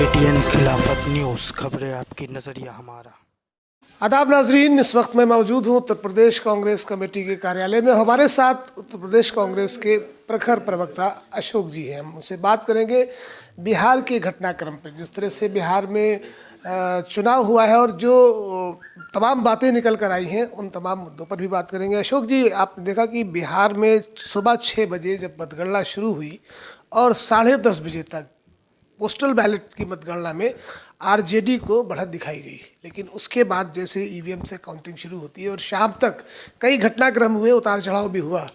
KTN खिलाफत news, खबरें आपकी, नज़रिया हमारा। आदाब नाजरीन, इस वक्त मैं मौजूद हूँ उत्तर प्रदेश कांग्रेस कमेटी के कार्यालय में। हमारे साथ उत्तर प्रदेश कांग्रेस के प्रखर प्रवक्ता अशोक जी हैं। हम उनसे बात करेंगे बिहार के घटनाक्रम पर, जिस तरह से बिहार में चुनाव हुआ है और जो तमाम बातें निकल कर आई हैं, उन तमाम मुद्दों पर भी बात करेंगे। अशोक जी, आपने देखा कि बिहार में सुबह 6 बजे जब मतगणना शुरू हुई और 10:30 बजे तक पोस्टल बैलेट की मतगणना में आरजेडी को बढ़त दिखाई गई, लेकिन उसके बाद जैसे ईवीएम से काउंटिंग शुरू होती है और शाम तक कई घटनाक्रम हुए, उतार चढ़ाव भी हुआ,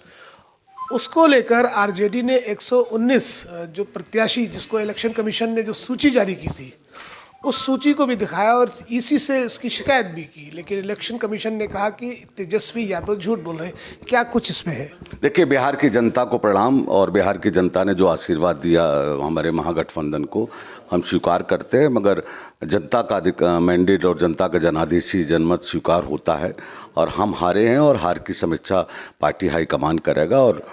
उसको लेकर आरजेडी ने 119 जो प्रत्याशी, जिसको इलेक्शन कमीशन ने जो सूची जारी की थी, उस सूची को भी दिखाया और ईसी से इसकी शिकायत भी की, लेकिन इलेक्शन कमीशन ने कहा कि तेजस्वी यादव झूठ बोल रहे हैं। क्या कुछ इसमें है? देखिए, बिहार की जनता को प्रणाम, और बिहार की जनता ने जो आशीर्वाद दिया हमारे महागठबंधन को, हम स्वीकार करते हैं। मगर जनता का मैंडेट और जनता का जनादेशी जनमत स्वीकार होता है, और हम हारे हैं और हार की समीक्षा पार्टी हाईकमान करेगा और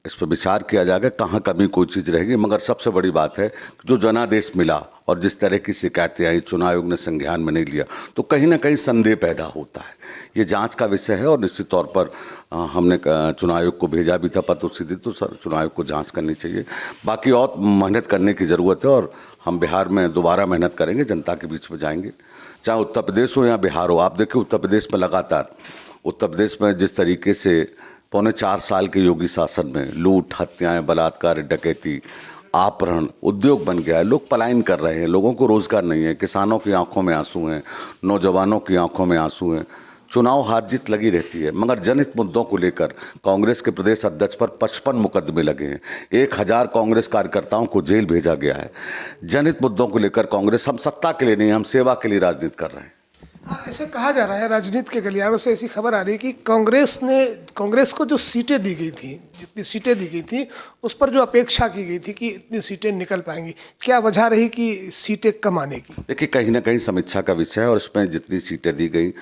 इस पर विचार किया जाएगा कहाँ कमी कोई चीज़ रहेगी। मगर सबसे बड़ी बात है जो जनादेश मिला और जिस तरह की शिकायतें आई, चुनाव आयोग ने संज्ञान में नहीं लिया, तो कहीं ना कहीं संदेह पैदा होता है। ये जांच का विषय है और निश्चित तौर पर हमने चुनाव आयोग को भेजा भी था पत्र उसी दिन, तो सर चुनाव आयोग को जांच करनी चाहिए। बाकी और मेहनत करने की ज़रूरत है और हम बिहार में दोबारा मेहनत करेंगे, जनता के बीच में जाएंगे, चाहे उत्तर प्रदेश हो या बिहार हो। आप देखिए, उत्तर प्रदेश में लगातार, उत्तर प्रदेश में जिस तरीके से 4.25 साल के योगी शासन में लूट, हत्याएं, बलात्कार, डकैती, अपहरण उद्योग बन गया है। लोग पलायन कर रहे हैं, लोगों को रोजगार नहीं है, किसानों की आंखों में आंसू हैं, नौजवानों की आंखों में आंसू हैं। चुनाव हार जीत लगी रहती है, मगर जनहित मुद्दों को लेकर कांग्रेस के प्रदेश अध्यक्ष पर 55 मुकदमे लगे हैं, 1000 कांग्रेस कार्यकर्ताओं को जेल भेजा गया है। जनहित मुद्दों को लेकर कांग्रेस, हम सत्ता के लिए नहीं, हम सेवा के लिए राजनीति कर रहे हैं। ऐसा कहा जा रहा है, राजनीति के गलियारों से ऐसी खबर आ रही है कि कांग्रेस को जो सीटें दी गई थी, जितनी सीटें दी गई थी, उस पर जो अपेक्षा की गई थी कि इतनी सीटें निकल पाएंगी, क्या वजह रही कि सीटें कम आने की? देखिए, कहीं ना कहीं समीक्षा का विषय है और इसमें जितनी सीटें दी गई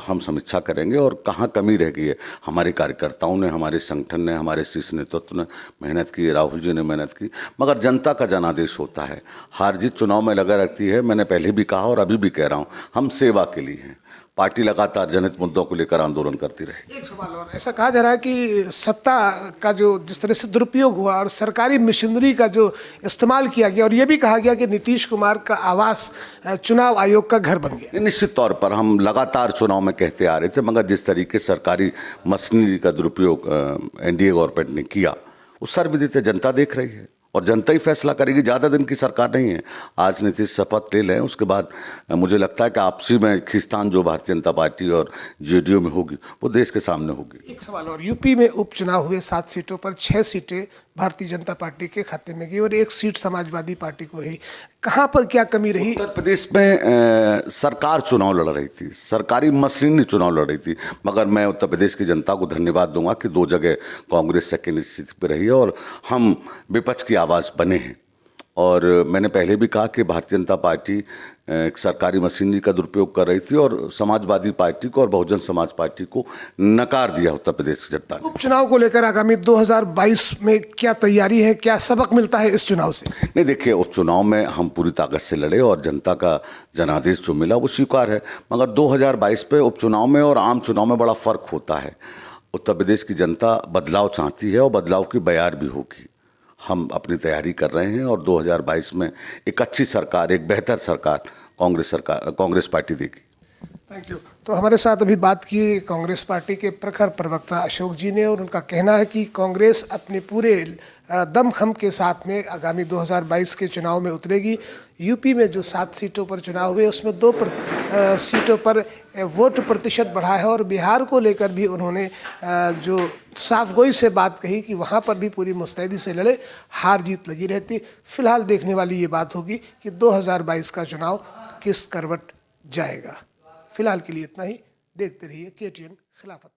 हम समीक्षा करेंगे और कहाँ कमी रह गई है। हमारे कार्यकर्ताओं ने, हमारे संगठन ने, हमारे शीर्ष नेतृत्व ने मेहनत की, राहुल जी ने मेहनत की, मगर जनता का जनादेश होता है। हार जीत चुनाव में लगा रहती है। मैंने पहले भी कहा और अभी भी कह रहा हूँ, हम सेवा के लिए हैं। पार्टी लगातार जनहित मुद्दों को लेकर आंदोलन करती रहे। एक सवाल और, ऐसा कहा जा रहा है कि सत्ता का जो जिस तरह से दुरुपयोग हुआ और सरकारी मशीनरी का जो इस्तेमाल किया गया, और ये भी कहा गया कि नीतीश कुमार का आवास चुनाव आयोग का घर बन गया। निश्चित तौर पर हम लगातार चुनाव में कहते आ रहे थे, मगर जिस तरीके सरकारी मशीनरी का दुरुपयोग एनडीए गवर्नमेंट ने किया, उस सर्वविदित जनता देख रही है और जनता ही फैसला करेगी। ज़्यादा दिन की सरकार नहीं है। आज नीतीश शपथ ले लें, उसके बाद मुझे लगता है कि आपसी में खींचतान जो भारतीय जनता पार्टी और जेडीयू में होगी, वो देश के सामने होगी। एक सवाल और, यूपी में उपचुनाव हुए 7 सीटों पर 6 सीटें भारतीय जनता पार्टी के खाते में गई और 1 सीट समाजवादी पार्टी को रही। कहाँ पर क्या कमी रही? उत्तर प्रदेश में सरकार चुनाव लड़ रही थी, सरकारी मशीनरी चुनाव लड़ रही थी, मगर मैं उत्तर प्रदेश की जनता को धन्यवाद दूंगा कि 2 जगह कांग्रेस सेकेंड स्थिति पर रही है और हम विपक्ष की आवाज़ बने हैं। और मैंने पहले भी कहा कि भारतीय जनता पार्टी सरकारी मशीनरी का दुरुपयोग कर रही थी और समाजवादी पार्टी को और बहुजन समाज पार्टी को नकार दिया उत्तर प्रदेश की जनता ने। उपचुनाव को लेकर आगामी 2022 में क्या तैयारी है, क्या सबक मिलता है इस चुनाव से? नहीं, देखिए, उपचुनाव में हम पूरी ताकत से लड़े और जनता का जनादेश जो मिला वो स्वीकार है, मगर 2022 पे उपचुनाव में और आम चुनाव में बड़ा फर्क होता है। उत्तर प्रदेश की जनता बदलाव चाहती है और बदलाव की बयार भी होगी। हम अपनी तैयारी कर रहे हैं और 2022 में एक अच्छी सरकार, एक बेहतर सरकार कांग्रेस पार्टी देगी। Thank you. तो हमारे साथ अभी बात की कांग्रेस पार्टी के प्रखर प्रवक्ता अशोक जी ने, और उनका कहना है कि कांग्रेस अपने पूरे दमखम के साथ में आगामी 2022 के चुनाव में उतरेगी। यूपी में जो 7 सीटों पर चुनाव हुए, उसमें 2 सीटों पर वोट प्रतिशत बढ़ा है और बिहार को लेकर भी उन्होंने जो साफगोई से बात कही कि वहाँ पर भी पूरी मुस्तैदी से लड़े, हार जीत लगी रहती। फिलहाल देखने वाली ये बात होगी कि 2022 का चुनाव किस करवट जाएगा। फिलहाल के लिए इतना ही। देखते रहिए KTN खिलाफत।